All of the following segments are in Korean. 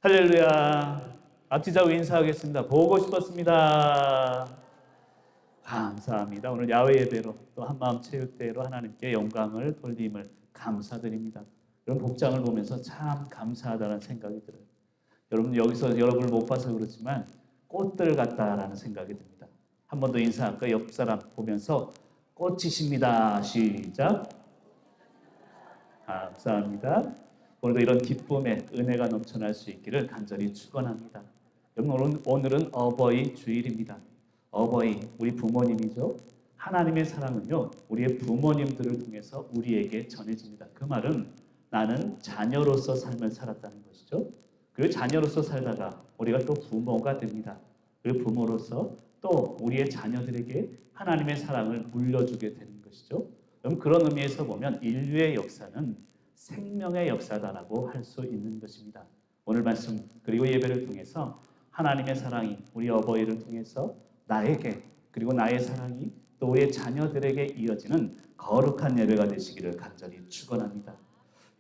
할렐루야. 앞뒤자고 인사하겠습니다. 보고 싶었습니다. 감사합니다. 오늘 야외 예배로 또 한마음 체육대회로 하나님께 영광을 돌림을 감사드립니다. 이런 복장을 보면서 참 감사하다는 생각이 들어요. 여러분 여기서 여러분을 못 봐서 그렇지만 꽃들 같다라는 생각이 듭니다. 한 번 더 인사할까요? 옆 사람 보면서 꽃이십니다. 시작. 감사합니다. 오늘도 이런 기쁨의 은혜가 넘쳐날 수 있기를 간절히 축원합니다. 여러분 오늘은 어버이 주일입니다. 어버이 우리 부모님이죠. 하나님의 사랑은요 우리의 부모님들을 통해서 우리에게 전해집니다. 그 말은 나는 자녀로서 삶을 살았다는 것이죠. 그 자녀로서 살다가 우리가 또 부모가 됩니다. 그 부모로서 또 우리의 자녀들에게 하나님의 사랑을 물려주게 되는 것이죠. 그럼 그런 의미에서 보면 인류의 역사는 생명의 역사다라고 할 수 있는 것입니다. 오늘 말씀 그리고 예배를 통해서 하나님의 사랑이 우리 어버이를 통해서 나에게 그리고 나의 사랑이 또 우리의 자녀들에게 이어지는 거룩한 예배가 되시기를 간절히 축원합니다.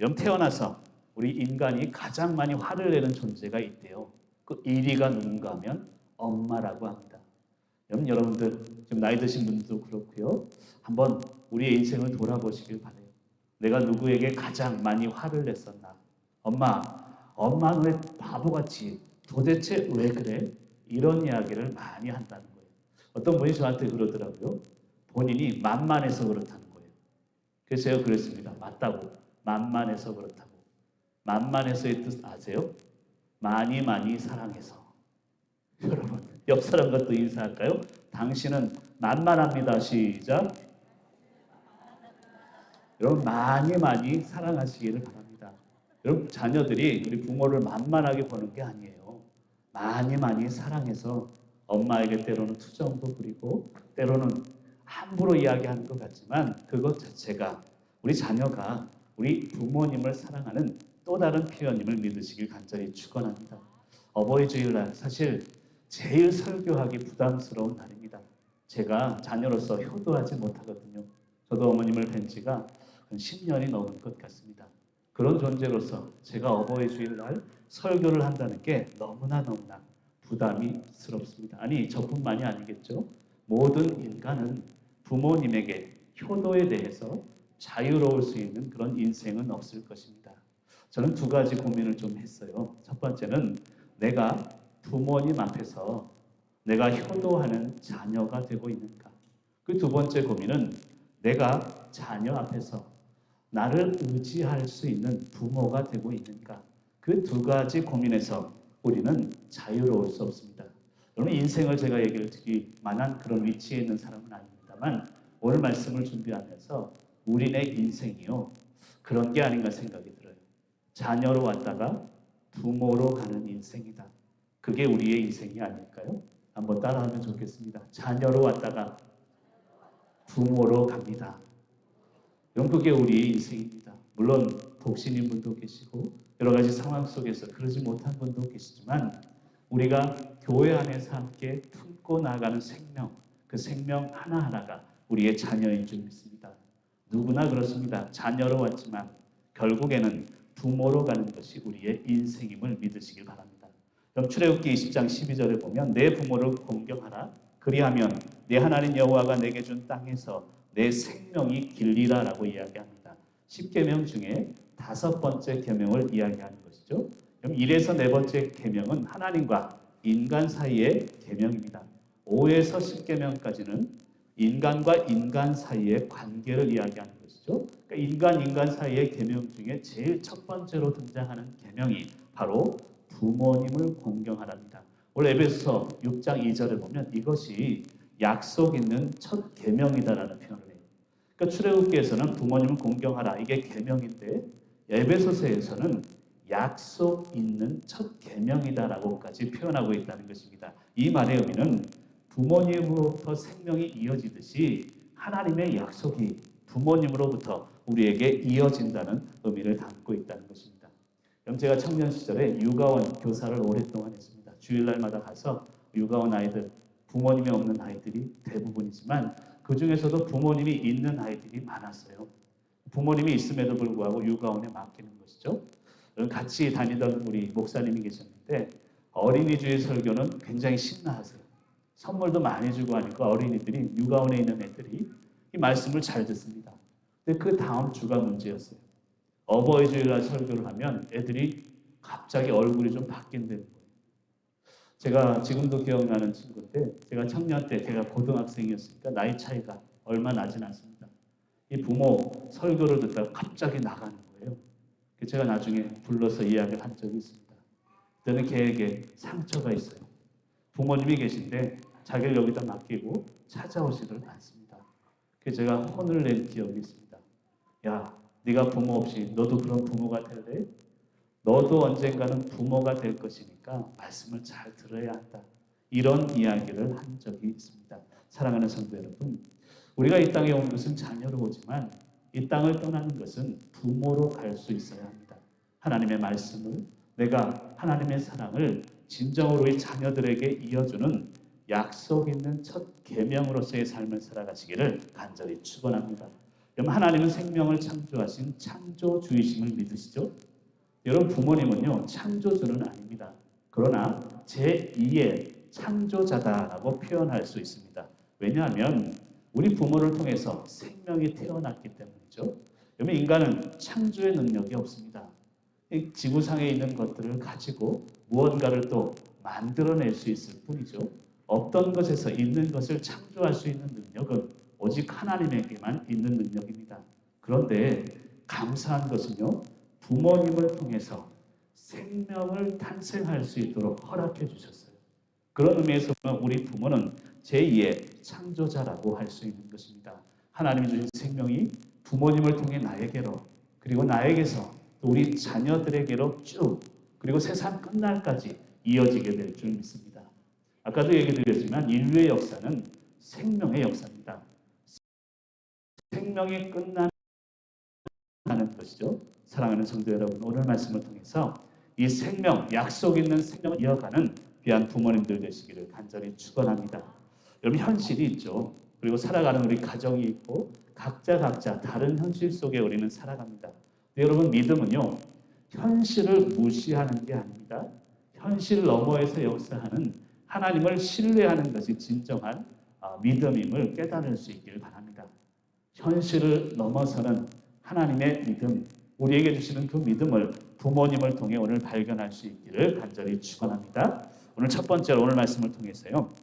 여러분 태어나서 우리 인간이 가장 많이 화를 내는 존재가 있대요. 그 1위가 누군가 하면 엄마라고 합니다. 여러분들 지금 나이 드신 분들도 그렇고요. 한번 우리의 인생을 돌아보시길 바라요. 내가 누구에게 가장 많이 화를 냈었나? 엄마는 왜 바보같이 도대체 왜 그래? 이런 이야기를 많이 한다는 거예요. 어떤 분이 저한테 그러더라고요. 본인이 만만해서 그렇다는 거예요. 그래서 제가 그랬습니다. 맞다고. 만만해서 그렇다고. 만만해서의 뜻 아세요? 많이 사랑해서. 여러분 옆 사람과 또 인사할까요? 당신은 만만합니다. 시작. 여러분 많이 사랑하시기를 바랍니다. 여러분 자녀들이 우리 부모를 만만하게 보는 게 아니에요. 많이 사랑해서 엄마에게 때로는 투정도 부리고 때로는 함부로 이야기하는 것 같지만 그것 자체가 우리 자녀가 우리 부모님을 사랑하는 또 다른 표현임을 믿으시길 간절히 축원합니다. 어버이 주일날 사실 제일 설교하기 부담스러운 날입니다. 제가 자녀로서 효도하지 못하거든요. 저도 어머님을 뵌 지가 한 10년이 넘은 것 같습니다. 그런 존재로서 제가 어버이 주일날 설교를 한다는 게 너무나 부담스럽습니다. 아니 저뿐만이 아니겠죠. 모든 인간은 부모님에게 효도에 대해서 자유로울 수 있는 그런 인생은 없을 것입니다. 저는 두 가지 고민을 좀 했어요. 첫 번째는 내가 부모님 앞에서 내가 효도하는 자녀가 되고 있는가. 그 두 번째 고민은 내가 자녀 앞에서 나를 의지할 수 있는 부모가 되고 있는가. 그 두 가지 고민에서 우리는 자유로울 수 없습니다. 여러분 인생을 제가 얘기를 드릴 만한 그런 위치에 있는 사람은 아닙니다만 오늘 말씀을 준비하면서 우리네 인생이요 그런 게 아닌가 생각이 들어요. 자녀로 왔다가 부모로 가는 인생이다. 그게 우리의 인생이 아닐까요? 한번 따라하면 좋겠습니다. 자녀로 왔다가 부모로 갑니다. 그게 우리의 인생입니다. 물론 독신인 분도 계시고 여러 가지 상황 속에서 그러지 못한 분도 계시지만 우리가 교회 안에서 함께 품고 나가는 생명, 그 생명 하나하나가 우리의 자녀인 줄 믿습니다. 누구나 그렇습니다. 자녀로 왔지만 결국에는 부모로 가는 것이 우리의 인생임을 믿으시길 바랍니다. 그럼 출애굽기 20장 12절에 보면 내 부모를 공경하라. 그리하면 내 하나님 여호와가 내게 준 땅에서 내 생명이 길리라라고 이야기합니다. 10계명 중에 5번째 계명을 이야기하는 것이죠. 그럼 1에서 4번째 계명은 하나님과 인간 사이의 계명입니다. 5에서 10계명까지는 인간과 인간 사이의 관계를 이야기하는 것이죠. 그러니까 인간 사이의 계명 중에 제일 첫 번째로 등장하는 계명이 바로 부모님을 공경하랍니다. 오늘 에베소서 6장 2절에 보면 이것이 약속 있는 첫 계명이다라는 표현을 해요. 그러니까 출애굽기에서는 부모님을 공경하라 이게 계명인데 에베소서에서는 약속 있는 첫 계명이다라고까지 표현하고 있다는 것입니다. 이 말의 의미는 부모님으로부터 생명이 이어지듯이 하나님의 약속이 부모님으로부터 우리에게 이어진다는 의미를 담고 있다는 것입니다. 그럼 제가 청년 시절에 유가원 교사를 오랫동안 했습니다. 주일날마다 가서 유가원 아이들, 부모님이 없는 아이들이 대부분이지만 그 중에서도 부모님이 있는 아이들이 많았어요. 부모님이 있음에도 불구하고 유가원에 맡기는 것이죠. 같이 다니던 우리 목사님이 계셨는데 어린이주일 설교는 굉장히 신나하세요. 선물도 많이 주고 하니까 어린이들이 육아원에 있는 애들이 이 말씀을 잘 듣습니다. 근데 그 다음 주가 문제였어요. 어버이주일날 설교를 하면 애들이 갑자기 얼굴이 좀 바뀐다는 거예요. 제가 지금도 기억나는 친구인데 제가 청년 때 제가 고등학생이었으니까 나이 차이가 얼마 나진 않습니다. 이 부모 설교를 듣다가 갑자기 나가는 거예요. 제가 나중에 불러서 이야기를 한 적이 있습니다. 그때는 걔에게 상처가 있어요. 부모님이 계신데 자기를 여기다 맡기고 찾아오지를 않습니다. 그래서 제가 혼을 낸 기억이 있습니다. 야, 네가 부모 없이 너도 그런 부모가 될래? 너도 언젠가는 부모가 될 것이니까 말씀을 잘 들어야 한다. 이런 이야기를 한 적이 있습니다. 사랑하는 성도 여러분, 우리가 이 땅에 온 것은 자녀로 오지만 이 땅을 떠나는 것은 부모로 갈 수 있어야 합니다. 하나님의 말씀을, 내가 하나님의 사랑을 진정으로 이 자녀들에게 이어주는 약속 있는 첫 계명으로서의 삶을 살아가시기를 간절히 축원합니다. 여러분, 하나님은 생명을 창조하신 창조주이심을 믿으시죠? 여러분, 부모님은요 창조주는 아닙니다. 그러나 제2의 창조자다라고 표현할 수 있습니다. 왜냐하면 우리 부모를 통해서 생명이 태어났기 때문이죠. 여러분, 인간은 창조의 능력이 없습니다. 이 지구상에 있는 것들을 가지고 무언가를 또 만들어낼 수 있을 뿐이죠. 없던 것에서 있는 것을 창조할 수 있는 능력은 오직 하나님에게만 있는 능력입니다. 그런데 감사한 것은요, 부모님을 통해서 생명을 탄생할 수 있도록 허락해 주셨어요. 그런 의미에서 우리 부모는 제2의 창조자라고 할 수 있는 것입니다. 하나님이 주신 생명이 부모님을 통해 나에게로, 그리고 나에게서 또 우리 자녀들에게로 쭉, 그리고 세상 끝날까지 이어지게 될 줄 믿습니다. 아까도 얘기 드렸지만 인류의 역사는 생명의 역사입니다. 생명이 끝나는 것이죠. 사랑하는 성도 여러분, 오늘 말씀을 통해서 이 생명, 약속 있는 생명을 이어가는 귀한 부모님들 되시기를 간절히 축원합니다. 여러분, 현실이 있죠. 그리고 살아가는 우리 가정이 있고 각자 다른 현실 속에 우리는 살아갑니다. 여러분, 믿음은요 현실을 무시하는 게 아닙니다. 현실 너머에서 역사하는 하나님을 신뢰하는 것이 진정한 믿음임을 깨달을 수 있기를 바랍니다. 현실을 넘어서는 하나님의 믿음, 우리에게 주시는 그 믿음을 부모님을 통해 오늘 발견할 수 있기를 간절히 축원합니다. 오늘 첫 번째로 오늘 말씀을 통해서요,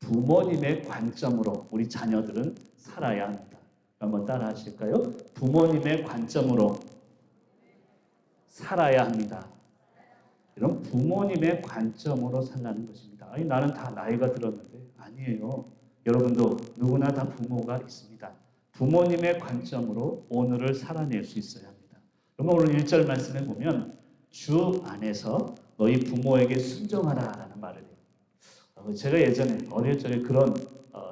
부모님의 관점으로 우리 자녀들은 살아야 합니다. 한번 따라 하실까요? 부모님의 관점으로 살아야 합니다. 이런 부모님의 관점으로 살라는 것입니다. 아니, 나는 다 나이가 들었는데. 아니에요. 여러분도 누구나 다 부모가 있습니다. 부모님의 관점으로 오늘을 살아낼 수 있어야 합니다. 그러면 오늘 1절 말씀에 보면 주 안에서 너희 부모에게 순종하라라는 말을 해요. 제가 예전에 어릴 적에 그런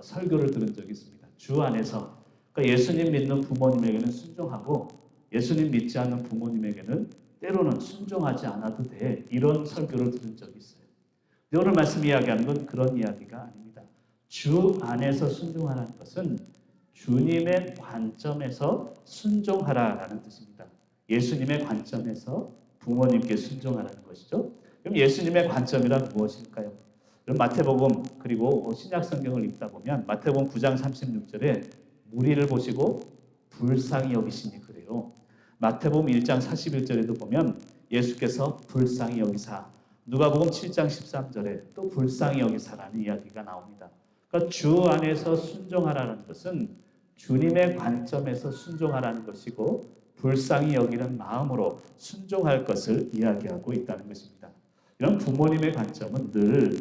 설교를 들은 적이 있습니다. 주 안에서, 그러니까 예수님 믿는 부모님에게는 순종하고 예수님 믿지 않는 부모님에게는 때로는 순종하지 않아도 돼. 이런 설교를 들은 적이 있어요. 오늘 말씀 이야기하는 건 그런 이야기가 아닙니다. 주 안에서 순종하라는 것은 주님의 관점에서 순종하라라는 뜻입니다. 예수님의 관점에서 부모님께 순종하라는 것이죠. 그럼 예수님의 관점이란 무엇일까요? 그럼 마태복음 그리고 신약 성경을 읽다 보면 마태복음 9장 36절에 무리를 보시고 불쌍히 여기시니 그래요. 마태복음 1장 41절에도 보면 예수께서 불쌍히 여기사, 누가복음 7장 13절에 또 불쌍히 여기사라는 이야기가 나옵니다. 그러니까 주 안에서 순종하라는 것은 주님의 관점에서 순종하라는 것이고 불쌍히 여기는 마음으로 순종할 것을 이야기하고 있다는 것입니다. 이런 부모님의 관점은 늘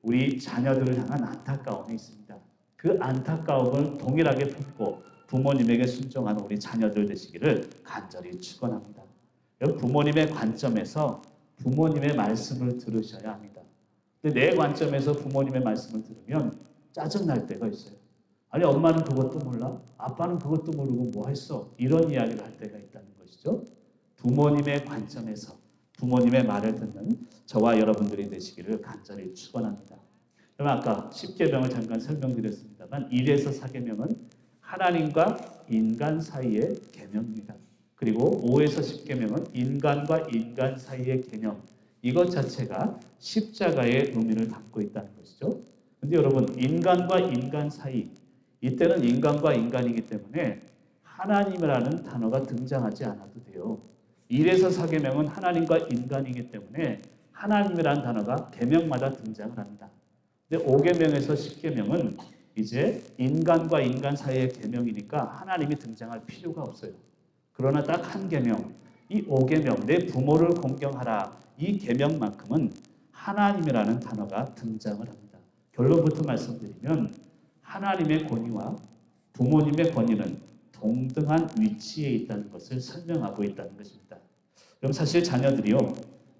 우리 자녀들을 향한 안타까움이 있습니다. 그 안타까움을 동일하게 품고 부모님에게 순종하는 우리 자녀들 되시기를 간절히 축원합니다. 부모님의 관점에서 부모님의 말씀을 들으셔야 합니다. 근데 내 관점에서 부모님의 말씀을 들으면 짜증날 때가 있어요. 아니, 엄마는 그것도 몰라? 아빠는 그것도 모르고 뭐 했어? 이런 이야기를 할 때가 있다는 것이죠. 부모님의 관점에서 부모님의 말을 듣는 저와 여러분들이 되시기를 간절히 축원합니다. 그럼 아까 10계명을 잠깐 설명드렸습니다만 1에서 4계명은 하나님과 인간 사이의 계명입니다. 그리고 5에서 10계명은 인간과 인간 사이의 개념, 이것 자체가 십자가의 의미를 담고 있다는 것이죠. 근데 여러분, 인간과 인간 사이, 이때는 인간과 인간이기 때문에 하나님이라는 단어가 등장하지 않아도 돼요. 1에서 4계명은 하나님과 인간이기 때문에 하나님이라는 단어가 계명마다 등장을 합니다. 근데 5계명에서 10계명은 이제 인간과 인간 사이의 계명이니까 하나님이 등장할 필요가 없어요. 그러나 딱 한 계명, 이 5계명, 내 부모를 공경하라, 이 계명만큼은 하나님이라는 단어가 등장을 합니다. 결론부터 말씀드리면 하나님의 권위와 부모님의 권위는 동등한 위치에 있다는 것을 설명하고 있다는 것입니다. 그럼 사실 자녀들이요,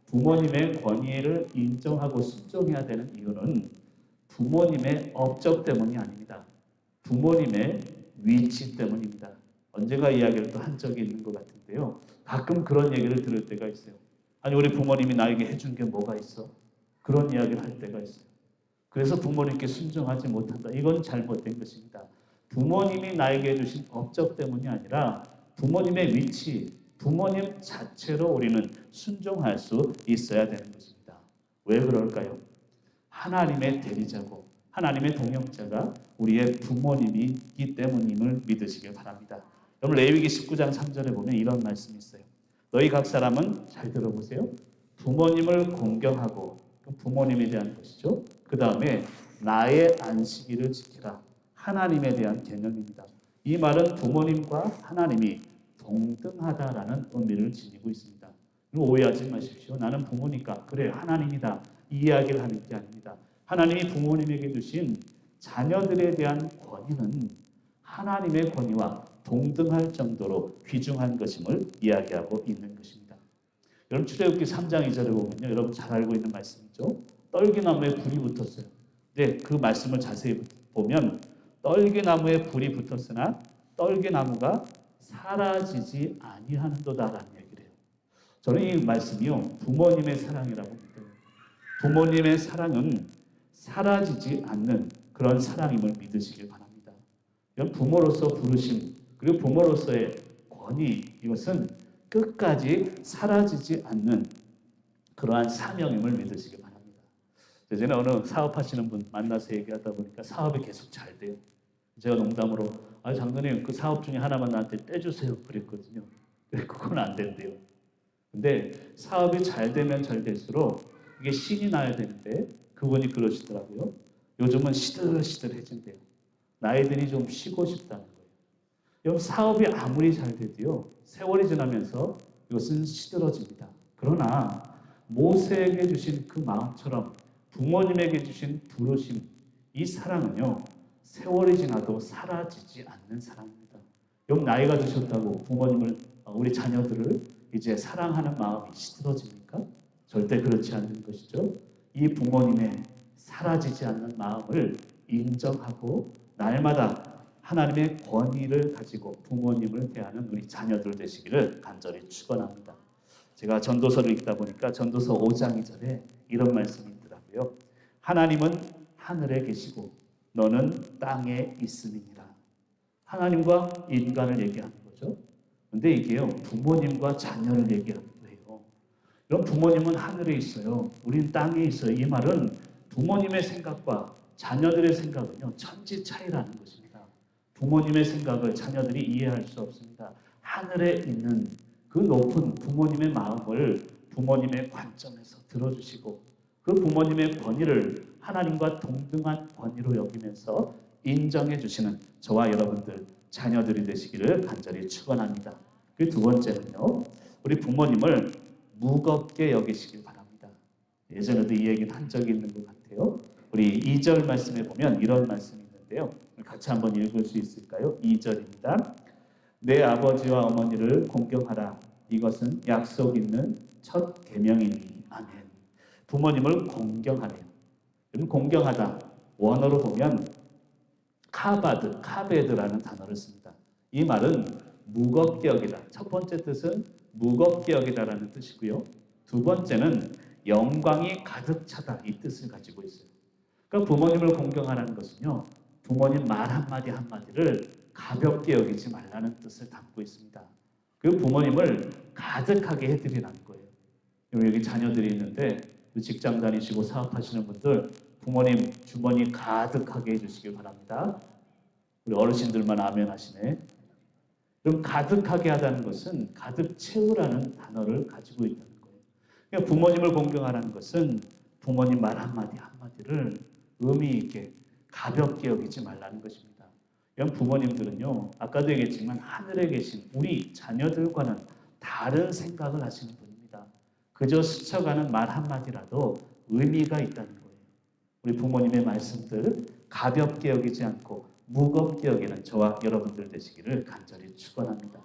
부모님의 권위를 인정하고 순종해야 되는 이유는 부모님의 업적 때문이 아닙니다. 부모님의 위치 때문입니다. 언젠가 이야기를 또 한 적이 있는 것 같은데요. 가끔 그런 얘기를 들을 때가 있어요. 아니, 우리 부모님이 나에게 해준 게 뭐가 있어? 그런 이야기를 할 때가 있어요. 그래서 부모님께 순종하지 못한다. 이건 잘못된 것입니다. 부모님이 나에게 해주신 업적 때문이 아니라 부모님의 위치, 부모님 자체로 우리는 순종할 수 있어야 되는 것입니다. 왜 그럴까요? 하나님의 대리자고 하나님의 동역자가 우리의 부모님이기 때문임을 믿으시길 바랍니다. 여러분, 레위기 19장 3절에 보면 이런 말씀이 있어요. 너희 각 사람은, 잘 들어보세요, 부모님을 공경하고, 부모님에 대한 것이죠. 그 다음에 나의 안식일을 지키라. 하나님에 대한 개념입니다. 이 말은 부모님과 하나님이 동등하다라는 의미를 지니고 있습니다. 오해하지 마십시오. 나는 부모니까 그래 하나님이다, 이 이야기를 하는 게 아닙니다. 하나님이 부모님에게 주신 자녀들에 대한 권위는 하나님의 권위와 동등할 정도로 귀중한 것임을 이야기하고 있는 것입니다. 여러분, 출애굽기 3장 2절에 보면요, 여러분 잘 알고 있는 말씀이죠. 떨기나무에 불이 붙었어요. 네, 그 말씀을 자세히 보면 떨기나무에 불이 붙었으나 떨기나무가 사라지지 아니하는도다라는 얘기를 해요. 저는 이 말씀이요, 부모님의 사랑이라고 믿어요. 부모님의 사랑은 사라지지 않는 그런 사랑임을 믿으시길 바랍니다. 부모로서 부르심, 그리고 부모로서의 권위, 이것은 끝까지 사라지지 않는 그러한 사명임을 믿으시길 바랍니다. 예전에 어느 사업하시는 분 만나서 얘기하다 보니까 사업이 계속 잘 돼요. 제가 농담으로 장로님, 그 사업 중에 하나만 나한테 떼주세요 그랬거든요. 그건 안 된대요. 근데 사업이 잘 되면 잘 될수록 이게 신이 나야 되는데 그분이 그러시더라고요. 요즘은 시들시들해진대요. 나이들이 좀 쉬고 싶다는 거예요. 여러분, 사업이 아무리 잘 돼도요, 세월이 지나면서 이것은 시들어집니다. 그러나 모세에게 주신 그 마음처럼 부모님에게 주신 부르심, 이 사랑은요, 세월이 지나도 사라지지 않는 사랑입니다. 여러분, 나이가 드셨다고 부모님을, 우리 자녀들을 이제 사랑하는 마음이 시들어집니까? 절대 그렇지 않는 것이죠. 이 부모님의 사라지지 않는 마음을 인정하고 날마다 하나님의 권위를 가지고 부모님을 대하는 우리 자녀들 되시기를 간절히 축원합니다. 제가 전도서를 읽다 보니까 전도서 5장 2절에 이런 말씀이 있더라고요. 하나님은 하늘에 계시고 너는 땅에 있음이니라. 하나님과 인간을 얘기하는 거죠. 근데 이게요, 부모님과 자녀를 얘기하는 거예요. 그럼 부모님은 하늘에 있어요. 우린 땅에 있어요. 이 말은 부모님의 생각과 자녀들의 생각은요, 천지 차이라는 것입니다. 부모님의 생각을 자녀들이 이해할 수 없습니다. 하늘에 있는 그 높은 부모님의 마음을 부모님의 관점에서 들어주시고 그 부모님의 권위를 하나님과 동등한 권위로 여기면서 인정해 주시는 저와 여러분들 자녀들이 되시기를 간절히 축원합니다. 그 두 번째는요, 우리 부모님을 무겁게 여기시길 바랍니다. 예전에도 이 얘기는 한 적이 있는 것 같아요. 우리 2절 말씀에 보면 이런 말씀이 있는데요. 같이 한번 읽을 수 있을까요? 2절입니다. 내 아버지와 어머니를 공경하라. 이것은 약속 있는 첫 계명이니. 아멘. 부모님을 공경하래요. 공경하다, 원어로 보면 카베드라는 단어를 씁니다. 이 말은 무겁게 여기다. 첫 번째 뜻은 무겁게 여기다라는 뜻이고요. 두 번째는 영광이 가득 차다, 이 뜻을 가지고 있어요. 그러니까 부모님을 공경하라는 것은요, 부모님 말 한마디 한마디를 가볍게 여기지 말라는 뜻을 담고 있습니다. 그 부모님을 가득하게 해드리라는 거예요. 여기 자녀들이 있는데 직장 다니시고 사업하시는 분들 부모님 주머니 가득하게 해주시길 바랍니다. 우리 어르신들만 아멘 하시네. 그럼 가득하게 하다는 것은 가득 채우라는 단어를 가지고 있다는 거예요. 그러니까 부모님을 공경하라는 것은 부모님 말 한마디 한마디를 의미 있게 가볍게 여기지 말라는 것입니다. 이런 부모님들은요, 아까도 얘기했지만 하늘에 계신 우리 자녀들과는 다른 생각을 하시는 분입니다. 그저 스쳐가는 말 한마디라도 의미가 있다는 거예요. 우리 부모님의 말씀들 가볍게 여기지 않고 무겁게 여기는 저와 여러분들 되시기를 간절히 축원합니다.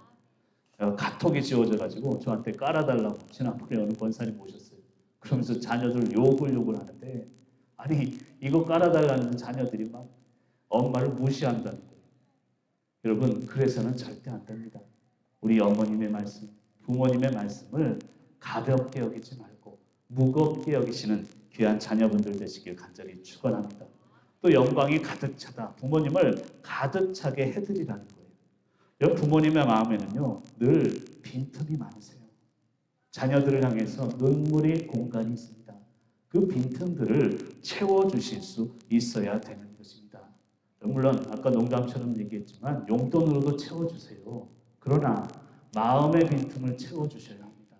카톡이 지워져가지고 저한테 깔아달라고 지난번에 어느 권사님 오셨어요. 그러면서 자녀들 욕을 하는데, 아니 이거 깔아달라는 자녀들이 막 엄마를 무시한다는 거예요. 여러분, 그래서는 절대 안 됩니다. 우리 어머님의 말씀, 부모님의 말씀을 가볍게 여기지 말고 무겁게 여기시는 귀한 자녀분들 되시길 간절히 축원합니다. 또 영광이 가득 차다. 부모님을 가득 차게 해드리라는 거예요. 여러분, 부모님의 마음에는요, 늘 빈틈이 많으세요. 자녀들을 향해서 눈물의 공간이 있습니다. 그 빈틈들을 채워주실 수 있어야 되는 것입니다. 물론 아까 농담처럼 얘기했지만 용돈으로도 채워주세요. 그러나 마음의 빈틈을 채워주셔야 합니다.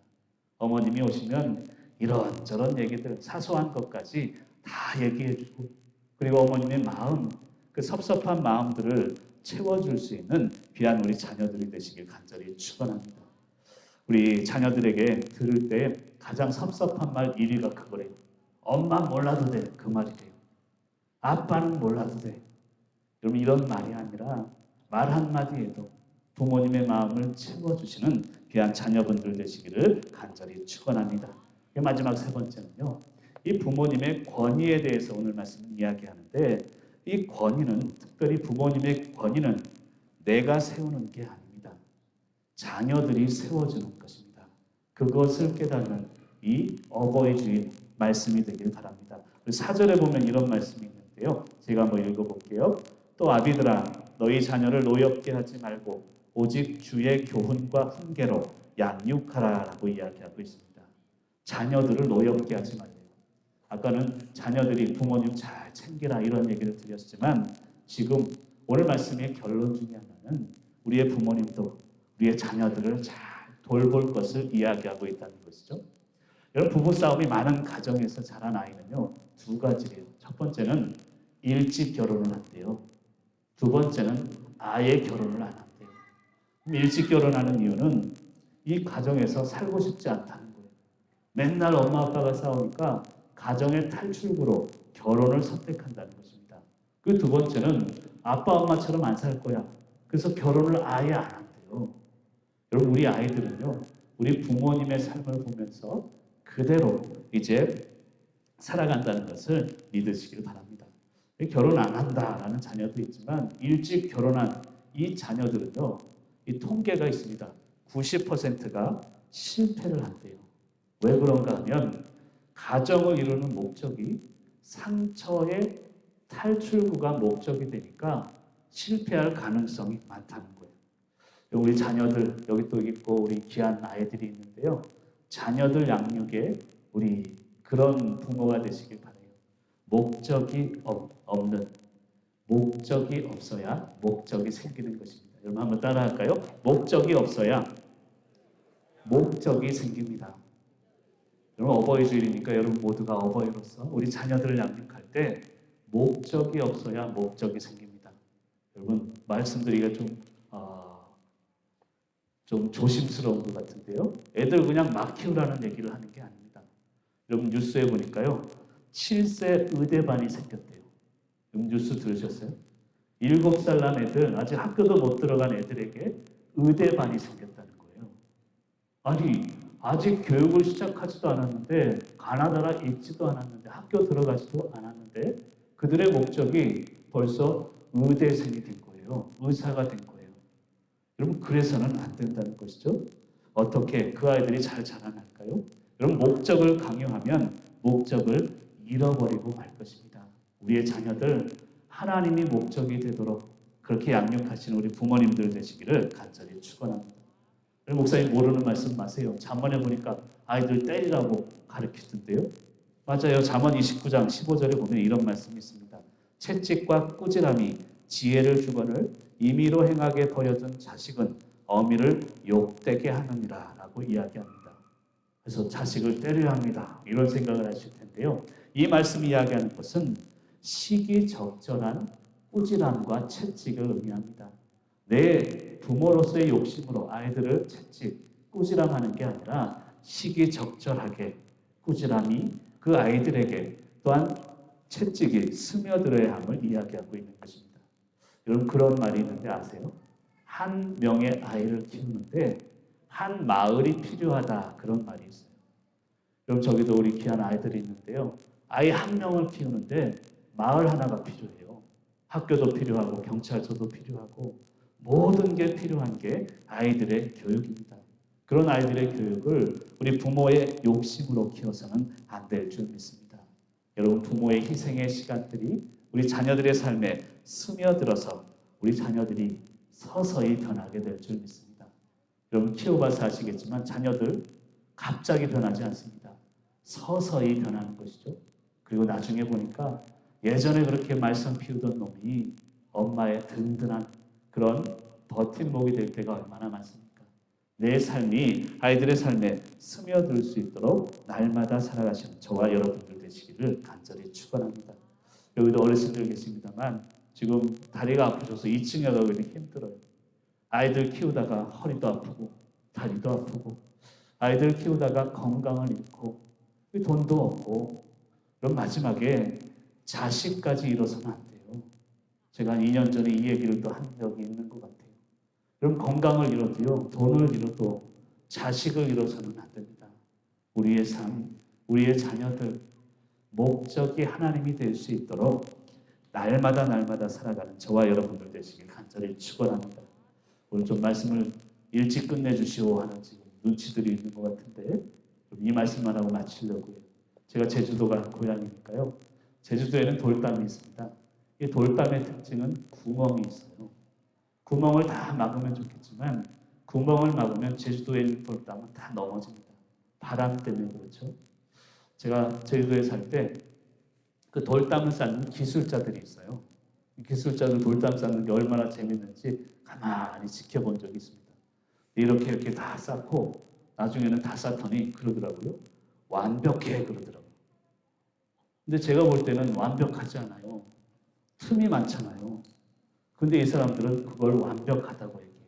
어머님이 오시면 이런저런 얘기들, 사소한 것까지 다 얘기해주고, 그리고 어머님의 마음, 그 섭섭한 마음들을 채워줄 수 있는 귀한 우리 자녀들이 되시길 간절히 축원합니다. 우리 자녀들에게 들을 때 가장 섭섭한 말 1위가 그거래요. 엄마 몰라도 돼. 그 말이래요. 아빠는 몰라도 돼. 여러분, 이런 말이 아니라 말 한마디에도 부모님의 마음을 채워주시는 귀한 자녀분들 되시기를 간절히 축원합니다. 마지막 세 번째는요, 이 부모님의 권위에 대해서 오늘 말씀 이야기하는데, 이 권위는, 특별히 부모님의 권위는 내가 세우는 게 아닙니다. 자녀들이 세워주는 것입니다. 그것을 깨닫는 이 어버이 주일 말씀이 되길 바랍니다. 4절에 보면 이런 말씀이 있는데요, 제가 한번 읽어볼게요. 또 아비들아, 너희 자녀를 노엽게 하지 말고 오직 주의 교훈과 훈계로 양육하라 라고 이야기하고 있습니다. 자녀들을 노엽게 하지 말래요. 아까는 자녀들이 부모님 잘 챙기라 이런 얘기를 드렸지만, 지금 오늘 말씀의 결론 중에 하나는 우리의 부모님도 우리의 자녀들을 잘 돌볼 것을 이야기하고 있다는 것이죠. 여러분, 부부싸움이 많은 가정에서 자란 아이는요, 두 가지예요. 첫 번째는 일찍 결혼을 한대요. 두 번째는 아예 결혼을 안 한대요. 일찍 결혼하는 이유는 이 가정에서 살고 싶지 않다는 거예요. 맨날 엄마 아빠가 싸우니까 가정의 탈출구로 결혼을 선택한다는 것입니다. 그 두 번째는 아빠 엄마처럼 안 살 거야. 그래서 결혼을 아예 안 한대요. 여러분, 우리 아이들은요, 우리 부모님의 삶을 보면서 그대로 이제 살아간다는 것을 믿으시길 바랍니다. 결혼 안 한다라는 자녀도 있지만 일찍 결혼한 이 자녀들은요, 이 통계가 있습니다. 90%가 실패를 한대요. 왜 그런가 하면 가정을 이루는 목적이 상처의 탈출구가 목적이 되니까 실패할 가능성이 많다는 거예요. 우리 자녀들 여기 또 있고 우리 귀한 아이들이 있는데요. 자녀들 양육에 우리 그런 부모가 되시길 바라요. 목적이 없는, 목적이 없어야 목적이 생기는 것입니다. 여러분 한번 따라할까요? 목적이 없어야 목적이 생깁니다. 여러분, 어버이 주일이니까 여러분 모두가 어버이로서 우리 자녀들을 양육할 때 목적이 없어야 목적이 생깁니다. 여러분, 말씀드리기가 좀 조심스러운 것 같은데요. 애들 그냥 막 키우라는 얘기를 하는 게 아닙니다. 여러분, 뉴스에 보니까요, 7세 의대반이 생겼대요. 뉴스 들으셨어요? 7살 난 애들, 아직 학교도 못 들어간 애들에게 의대반이 생겼다는 거예요. 아니, 아직 교육을 시작하지도 않았는데, 가나다라 읽지도 않았는데, 학교 들어가지도 않았는데, 그들의 목적이 벌써 의대생이 된 거예요. 의사가 된 거예요. 여러분, 그래서는 안 된다는 것이죠. 어떻게 그 아이들이 잘 자라날까요? 여러분, 목적을 강요하면 목적을 잃어버리고 말 것입니다. 우리의 자녀들 하나님이 목적이 되도록 그렇게 양육하시는 우리 부모님들 되시기를 간절히 축원합니다. 목사님 모르는 말씀 마세요. 잠언에 보니까 아이들 때리라고 가르치던데요. 맞아요. 잠언 29장 15절에 보면 이런 말씀이 있습니다. 채찍과 꾸지람이 지혜를 주거늘 임의로 행하게 버려둔 자식은 어미를 욕되게 하느니라 라고 이야기합니다. 그래서 자식을 때려야 합니다. 이런 생각을 하실 텐데요. 이 말씀이 이야기하는 것은 시기적절한 꾸지람과 채찍을 의미합니다. 내 부모로서의 욕심으로 아이들을 채찍, 꾸지람하는 게 아니라 시기적절하게 꾸지람이 그 아이들에게 또한 채찍이 스며들어야 함을 이야기하고 있는 것입니다. 여러분 그런 말이 있는데 아세요? 한 명의 아이를 키우는데 한 마을이 필요하다 그런 말이 있어요. 여러분 저기도 우리 귀한 아이들이 있는데요. 아이 한 명을 키우는데 마을 하나가 필요해요. 학교도 필요하고 경찰서도 필요하고 모든 게 필요한 게 아이들의 교육입니다. 그런 아이들의 교육을 우리 부모의 욕심으로 키워서는 안 될 줄 믿습니다. 여러분 부모의 희생의 시간들이 우리 자녀들의 삶에 스며들어서 우리 자녀들이 서서히 변하게 될 줄 믿습니다. 여러분 키워봐서 아시겠지만 자녀들 갑자기 변하지 않습니다. 서서히 변하는 것이죠. 그리고 나중에 보니까 예전에 그렇게 말썽 피우던 놈이 엄마의 든든한 그런 버팀목이 될 때가 얼마나 많습니까? 내 삶이 아이들의 삶에 스며들 수 있도록 날마다 살아가시는 저와 여러분들 되시기를 간절히 축원합니다. 여기도 어르신들 계십니다만 지금 다리가 아프셔서 2층에 가기는 힘들어요. 아이들 키우다가 허리도 아프고 다리도 아프고 아이들 키우다가 건강을 잃고 돈도 없고 그럼 마지막에 자식까지 잃어서는 안 돼요. 제가 한 2년 전에 이 얘기를 또 한 적이 있는 것 같아요. 그럼 건강을 잃어도요, 돈을 잃어도 자식을 잃어서는 안 됩니다. 우리의 삶, 우리의 자녀들, 목적이 하나님이 될 수 있도록 날마다 살아가는 저와 여러분들 되시길 간절히 축원합니다. 오늘 좀 말씀을 일찍 끝내주시오 하는 지금 눈치들이 있는 것 같은데 이 말씀만 하고 마치려고요. 제가 제주도가 고향이니까요. 제주도에는 돌담이 있습니다. 이 돌담의 특징은 구멍이 있어요. 구멍을 다 막으면 좋겠지만 구멍을 막으면 제주도에 있는 돌담은 다 넘어집니다. 바람 때문에 그렇죠. 제가 제주도에 살 때 그 돌담을 쌓는 기술자들이 있어요. 기술자들 돌담 쌓는 게 얼마나 재밌는지 가만히 지켜본 적이 있습니다. 이렇게 다 쌓고 나중에는 다 쌓더니 그러더라고요. 완벽해 그러더라고요. 근데 제가 볼 때는 완벽하지 않아요. 틈이 많잖아요. 근데 이 사람들은 그걸 완벽하다고 얘기해요.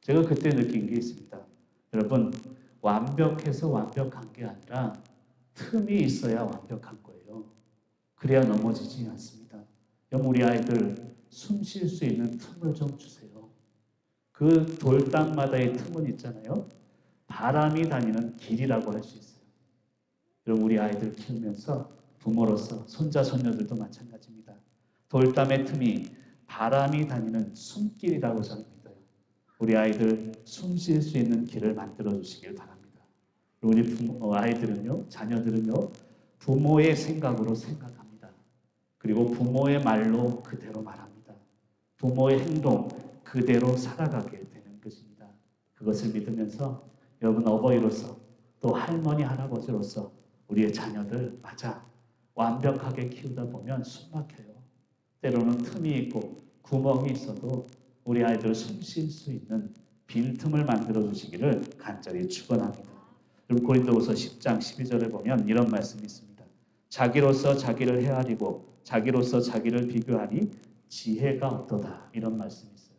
제가 그때 느낀 게 있습니다. 여러분, 완벽해서 완벽한 게 아니라 틈이 있어야 완벽한 거예요. 그래야 넘어지지 않습니다. 우리 아이들 숨 쉴 수 있는 틈을 좀 주세요. 그 돌담마다의 틈은 있잖아요. 바람이 다니는 길이라고 할 수 있어요. 여러분 우리 아이들 키우면서 부모로서 손자 손녀들도 마찬가지입니다. 돌담의 틈이 바람이 다니는 숨길이라고 저는 믿어요. 우리 아이들 숨 쉴 수 있는 길을 만들어 주시길 바랍니다. 우리 아이들은요, 자녀들은요, 부모의 생각으로 생각합니다. 그리고 부모의 말로 그대로 말합니다. 부모의 행동 그대로 살아가게 되는 것입니다. 그것을 믿으면서 여러분 어버이로서 또 할머니 할아버지로서 우리의 자녀들 맞아 완벽하게 키우다 보면 숨 막혀요. 때로는 틈이 있고 구멍이 있어도 우리 아이들 숨 쉴 수 있는 빈틈을 만들어 주시기를 간절히 축원합니다. 그리고 고린도후서 10장 12절에 보면 이런 말씀이 있습니다. 자기로서 자기를 헤아리고 자기로서 자기를 비교하니 지혜가 없도다. 이런 말씀이 있어요.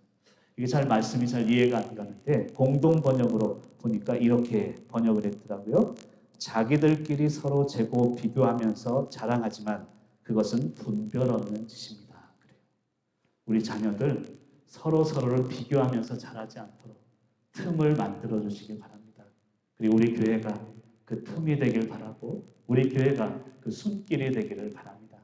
이게 말씀이 잘 이해가 안 가는데 공동 번역으로 보니까 이렇게 번역을 했더라고요. 자기들끼리 서로 재고 비교하면서 자랑하지만 그것은 분별 없는 짓입니다. 그래요. 우리 자녀들 서로를 비교하면서 자라지 않도록 틈을 만들어 주시길 바랍니다. 그리고 우리 교회가 그 틈이 되길 바라고 우리 교회가 그 숨길이 되기를 바랍니다.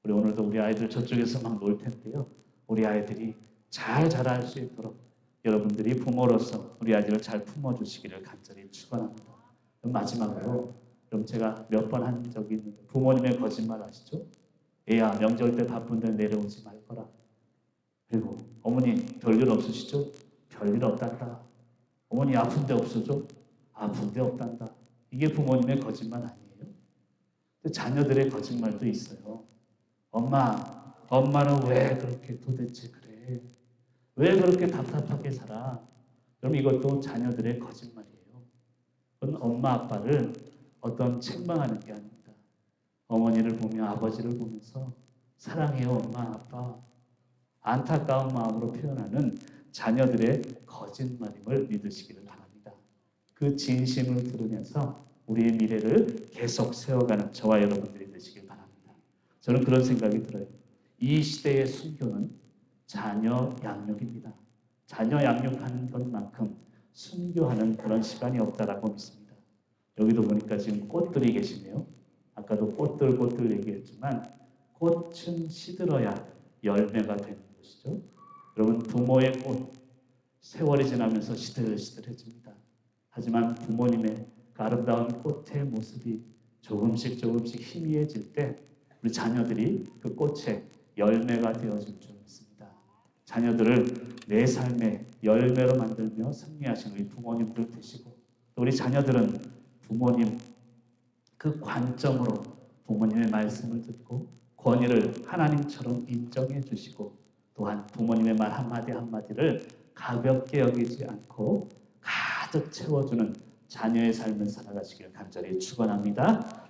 우리 오늘도 우리 아이들 저쪽에서 막 놀 텐데요. 우리 아이들이 잘 자랄 수 있도록 여러분들이 부모로서 우리 아이들을 잘 품어주시기를 간절히 축원합니다. 마지막으로 그럼 제가 몇 번 한 적이 있는데 부모님의 거짓말 아시죠? 얘야 명절 때 바쁜데 내려오지 말 거라. 그리고 어머니 별일 없으시죠? 별일 없단다. 어머니 아픈데 없어져? 아픈데 없단다. 이게 부모님의 거짓말 아니에요? 근데 자녀들의 거짓말도 있어요. 엄마는 왜 그렇게 도대체 그래? 왜 그렇게 답답하게 살아? 그럼 이것도 자녀들의 거짓말이에요. 그건 엄마 아빠를 어떤 책망하는 게 아닙니다. 어머니를 보며 아버지를 보면서 사랑해요 엄마 아빠, 안타까운 마음으로 표현하는 자녀들의 거짓말임을 믿으시기를 바랍니다. 그 진심을 들으면서 우리의 미래를 계속 세워가는 저와 여러분들이 되시길 바랍니다. 저는 그런 생각이 들어요. 이 시대의 순교는 자녀 양육입니다. 자녀 양육하는 것만큼 순교하는 그런 시간이 없다라고 믿습니다. 여기도 보니까 지금 꽃들이 계시네요. 아까도 꽃들 얘기했지만 꽃은 시들어야 열매가 되는 것이죠. 여러분 부모의 꽃 세월이 지나면서 시들시들해집니다. 하지만 부모님의 그 아름다운 꽃의 모습이 조금씩 희미해질 때 우리 자녀들이 그 꽃의 열매가 되어질 줄 믿습니다. 자녀들을 내 삶의 열매로 만들며 승리하신 우리 부모님들 되시고 또 우리 자녀들은 부모님 그 관점으로 부모님의 말씀을 듣고 권위를 하나님처럼 인정해 주시고 또한 부모님의 말 한마디 한마디를 가볍게 여기지 않고 가득 채워주는 자녀의 삶을 살아가시길 간절히 축원합니다.